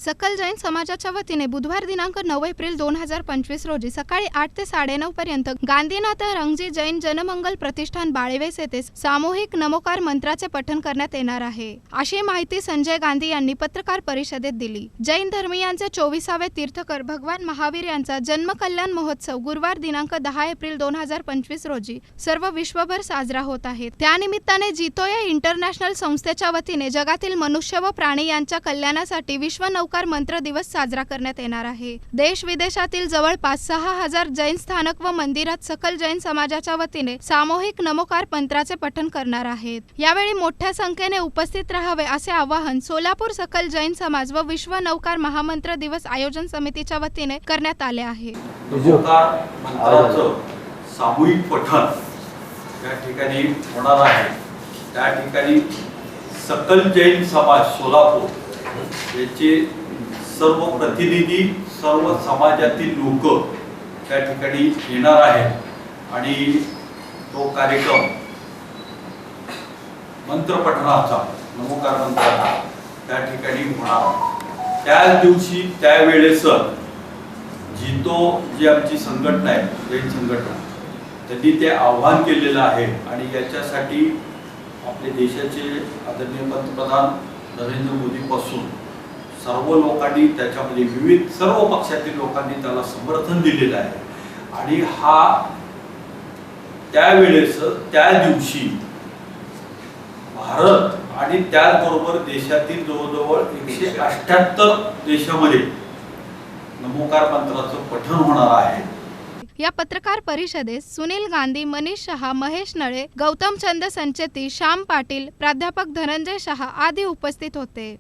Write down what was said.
सकल जैन समाजाच्या वतीने बुधवार दिनांक 9 एप्रिल 2025 रोजी सकाळी 8 ते 9:30 पर्यंत गांधीनाथ रंगजी जैन जनमंगल प्रतिष्ठान बाळेवेस येथे सामूहिक नमोकार मंत्राचे पठण करण्यात येणार आहे, अशी माहिती संजय गांधी यांनी पत्रकार परिषदेत दिली। जैन धर्मीयांचे 24वे तीर्थकर भगवान महावीर यांचा जन्म कल्याण महोत्सव गुरुवार दिनांक 10 एप्रिल 2025 रोजी सर्व विश्वभर साजरा होत आहे। त्यानिमित्ताने जितो या इंटरनॅशनल संस्थेच्या वतीने जगातील मनुष्य व प्राणी यांच्या कल्याणासाठी विश्व नवकार मंत्र दिवस साजरा करण्यात येणार आहे। देश विदेशातील जवळपास 6000 जैन स्थानक व मंदिरात सकल जैन समाजाच्या वतीने सामूहिक नमोकार मंत्राचे पठण करणार आहेत। यावेळी मोठ्या संख्येने उपस्थित राहावे असे आवाहन सोलापूर सकल जैन समाज व विश्व नवकार महामंत्र दिवस आयोजन समितीच्या वतीने करण्यात आले आहे। नमोकार मंत्राचं सामूहिक पठण या ठिकाणी होणार आहे। त्या ठिकाणी सकल जैन समाज सोलापूर याचे सर्व प्रतिनिधी, सर्व समाजातील लोक त्या ठिकाणी येणार आहेत आणि तो कार्यक्रम मंत्रपठणाचा, नमोकार मंत्राचा त्या ठिकाणी होणार। त्याच दिवशी त्यावेळेस जितो जी आमची संघटना आहे, जैन संघटना, त्यांनी ते आव्हान केलेलं आहे आणि याच्यासाठी आपल्या देशाचे आदरणीय पंतप्रधान नरेंद्र मोदीपासून सर्व लोकांनी, त्याच्यामध्ये विविध सर्व पक्षातील लोकांनी त्याला समर्थन दिलेलं आहे आणि हा त्यावेळेस त्या दिवशी भारत आणि त्याचबरोबर देशातील जवळजवळ 178 देशामध्ये नमोकार मंत्राचं पठण होणार आहे। या पत्रकार परिषदेत सुनील गांधी, मनीष शहा, महेश नळे, गौतम चंद संचेती, श्याम पाटील, प्राध्यापक धनंजय शहा आदी उपस्थित होते।